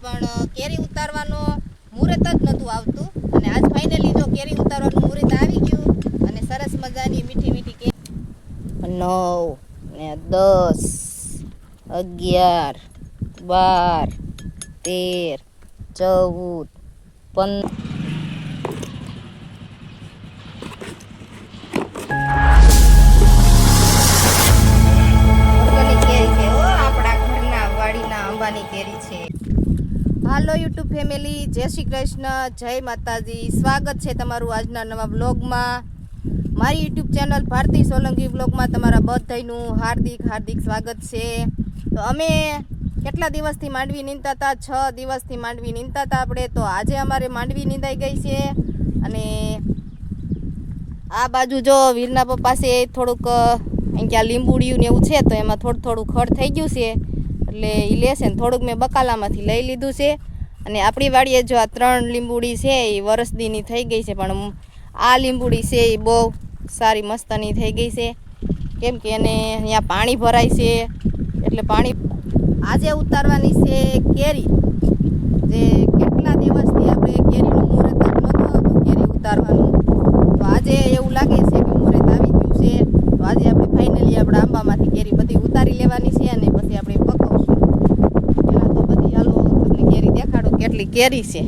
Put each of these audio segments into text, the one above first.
પણ કેરી ઉતારવાનો મુહૂર્ત જ નહોતું આવતું અને આજ ફાઇનલી જો કેરી ઉતારવાનું મુહૂર્ત આવી ગયું અને સરસ મજાની મીઠી મીઠી કેરી 9 ને 10 11 12 13 14 15 કેરી છે। હાલો યુટ્યુબ ફેમિલી, જય શ્રી કૃષ્ણ, જય માતાજી। સ્વાગત છે તમારું આજના નવા બ્લોગમાં। મારી યુટ્યુબ ચેનલ ભારતી સોલંકી બ્લોગમાં તમારા બધાનું હાર્દિક હાર્દિક સ્વાગત છે। તો અમે કેટલા દિવસથી માંડવી નીંદતા હતા, 6 દિવસથી માંડવી નીંદતા હતા આપણે। તો આજે અમારે માંડવી નીંદાઈ ગઈ છે અને આ બાજુ જો વીરના પપ્પા છે થોડુંક અહીંયા લીંબુડિયું ને એવું છે તો એમાં થોડું ખડ થઈ ગયું છે એટલે એ લેશે ને થોડુંક મેં બકાલામાંથી લઈ લીધું છે। અને આપણી વાડીએ જો આ 3 લીંબુડી છે એ વરસદીની થઈ ગઈ છે, પણ આ લીંબુડી છે એ બહુ સારી મસ્તની થઈ ગઈ છે કેમ કે એને અહીંયા પાણી ભરાય છે એટલે પાણી આજે ઉતારવાની છે કેરી, જે કેટલા દિવસથી આપણે કેરીનું મુહૂર્ત જ નહોતું આવતું કેરી ઉતારવાનું, તો આજે એવું લાગે છે કે મુહૂર્ત આવી ગયું છે। તો આજે આપણે ફાઇનલી આપણા આંબામાંથી કેરી બધી ઉતારી લેવાની છે અને પછી આપણે પકવશું। પહેલાં તો બધી હાલો તમને કેરી દેખાડું કેટલી કેરી છે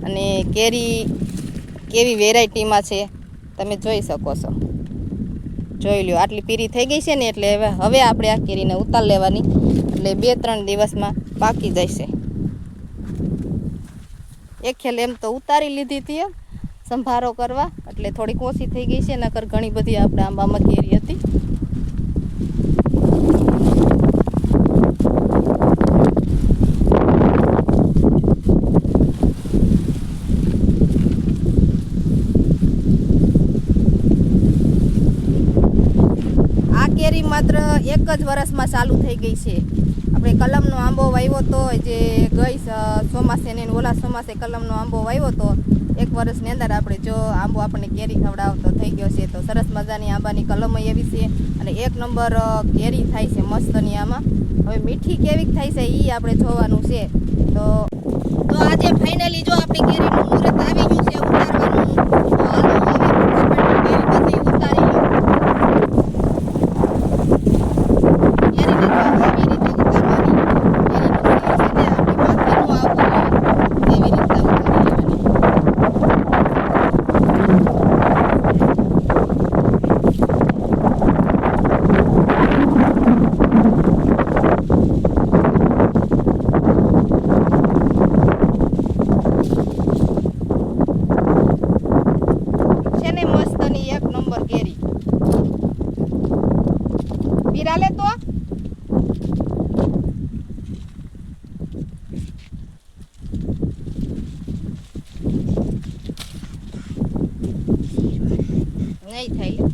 અને કેરી કેવી વેરાયટીમાં છે તમે જોઈ શકો છો। જોઈ લો આટલી પીરી થઈ ગઈ છે ને એટલે હવે આપણે આ કેરીને ઉતાર લેવાની એટલે 2-3 દિવસમાં પાકી જશે। એક ખેલ એમ તો ઉતારી લીધી હતી સંભારો કરવા એટલે થોડીક ઓછી થઈ ગઈ છે, નકર ઘણી બધી આપણે આંબામાં કેરી હતી। આ કેરી માત્ર એક જ વર્ષમાં ચાલુ થઈ ગઈ છે। આપણે કલમનો આંબો વાવ્યો તો જે ગઈ ચોમાસે ને ઓલા ચોમાસે કલમનો આંબો વાવ્યો તો 1 વર્ષની અંદર આપણે જો આંબો આપણને કેરી ખવડાવતો થઈ ગયો છે। તો સરસ મજાની આંબાની કલમ એવી છે અને 1 નંબર કેરી થાય છે મસ્તની આમાં। હવે મીઠી કેવી થાય છે એ આપણે જોવાનું છે। તો આજે ફાઇનલી જો આપણી કેરીનું મુહૂર્ત આવી ગયું છે ઉતારવાનું, તો હાલો હવે કેરી બધી ઉતારી લો। કેરીને જો આવી રીતે ઉતારવાની, કેરીનું ફૂલ છે ને આપણી માથે ન આવવું જોઈએ એવી રીતના ઉતારી લેવાની। છે ને મસ્તની 1 નંબર કેરી પીરા લે તો નહીં થાય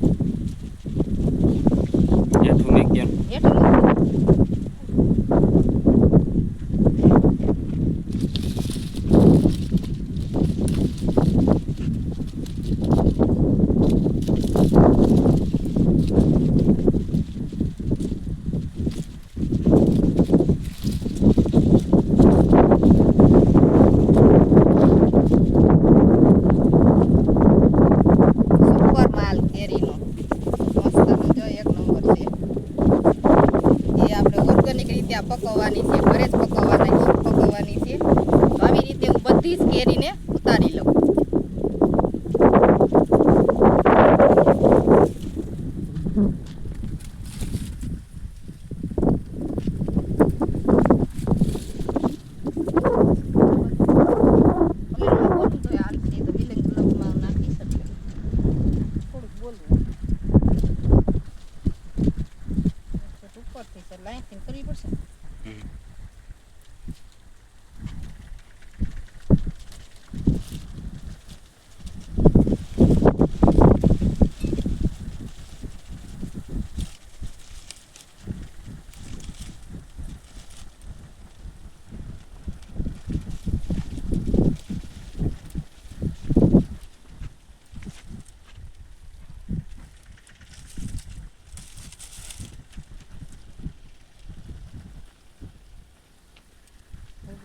જેઠું ને કેમ સુપર માલ કેરીનો મસ્તનો જો 1 નંબર છે। એ આપણે ઓર્ગેનિક રીતે આ પકવવાની છે, ઘરે જ પકવવાની છે। તો આવી રીતે હું બધી જ કેરીને ઉતારી લઉં। ઉપરથી લાઈન કરવી પડશે।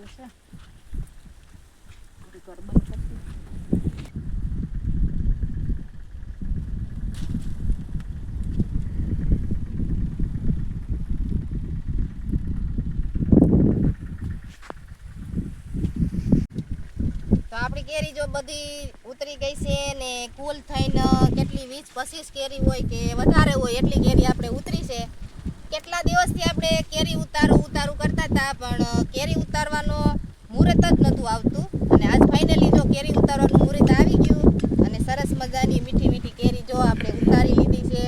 જશે થોડીક વાર બંધ કરતી. તો આપણી કેરી જો બધી ઉતરી ગઈ છે ને કુલ થઈને કેટલી 20-25 કેરી હોય કે વધારે હોય એટલી કેરી આપણે ઉતરી છે. કેટલા દિવસથી આપણે કેરી ઉતારું કરતા હતા પણ કેરી ઉતારવાનો મુહૂર્ત જ નહોતું આવતું અને આજ ફાઇનલી જો કેરી ઉતારવાનું મુહૂર્ત આવી ગયું અને સરસ મજાની મીઠી કેરી જો આપણે ઉતારી લીધી છે.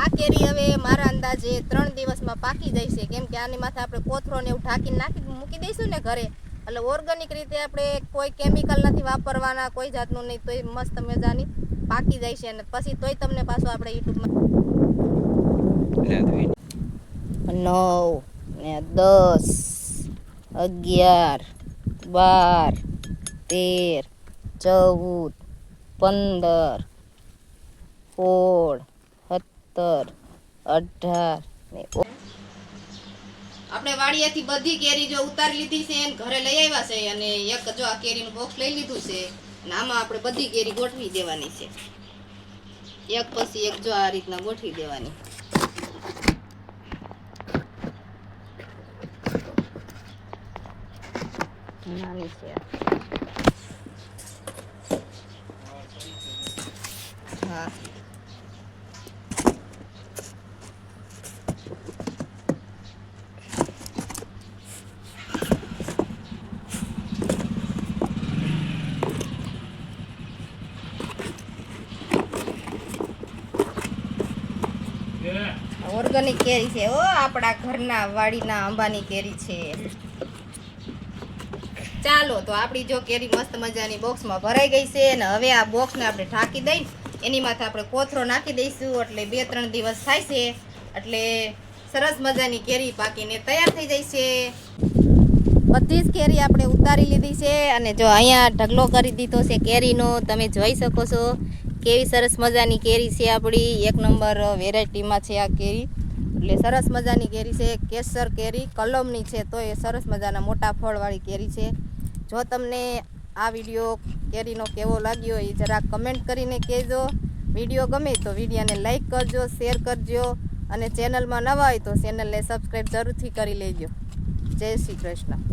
આ કેરી હવે મારા અંદાજે 3 દિવસમાં પાકી જાય છે કેમ કે આની માથે આપણે કોથરો ને એવું ઢાંકીને મૂકી દઈશું ને ઘરે એટલે ઓર્ગેનિક રીતે આપણે કોઈ કેમિકલ નથી વાપરવાના કોઈ જાતનું નહીં તોય મસ્ત મજાની પાકી જાય છે અને પછી તોય તમને પાછો આપણે યુટ્યુબમાં 9 ને 10 11 12 13 14 15 16 17 18 ને આપણે વાડિયાથી બધી કેરી જો ઉતારી લીધી છે અને ઘરે લઈ આવ્યા છે અને એક જો આ કેરીનું બોક્સ લઈ લીધું છે અને આમાં આપણે બધી કેરી ગોઠવી દેવાની છે એક પછી એક જો આ રીતના ગોઠવી દેવાની. નાની છે હા ઓર્ગેનિક કેરી છે ઓ આપણા ઘરના વાડીના આંબાની કેરી છે. ચાલો તો આપણી જો કેરી મસ્ત મજાની બોક્સમાં ભરાઈ ગઈ છે અને હવે આ બોક્સને આપણે ઢાંકી દઈ એની માથે આપણે કોથરો નાખી દઈશું એટલે 2-3 દિવસ થાય છે એટલે સરસ મજાની કેરી પાકીને તૈયાર થઈ જાય છે. બધી જ કેરી આપણે ઉતારી લીધી છે અને જો અહીંયા ઢગલો કરી દીધો છે કેરીનો તમે જોઈ શકો છો કેવી સરસ મજાની કેરી છે આપણી 1 નંબર વેરાયટીમાં છે આ કેરી એટલે સરસ મજાની કેરી છે કેસર કેરી કલમની છે તો એ સરસ મજાના મોટા ફળવાળી કેરી છે. જો તમને આ વિડીયો કેરીનો કેવો લાગ્યો એ જરા કમેન્ટ કરીને કહેજો. વિડીયો ગમે તો વિડીયોને લાઈક કરજો શેર કરજો અને ચેનલમાં નવા હોય તો ચેનલને સબસ્ક્રાઈબ જરૂરથી કરી લેજો. જય શ્રી કૃષ્ણ.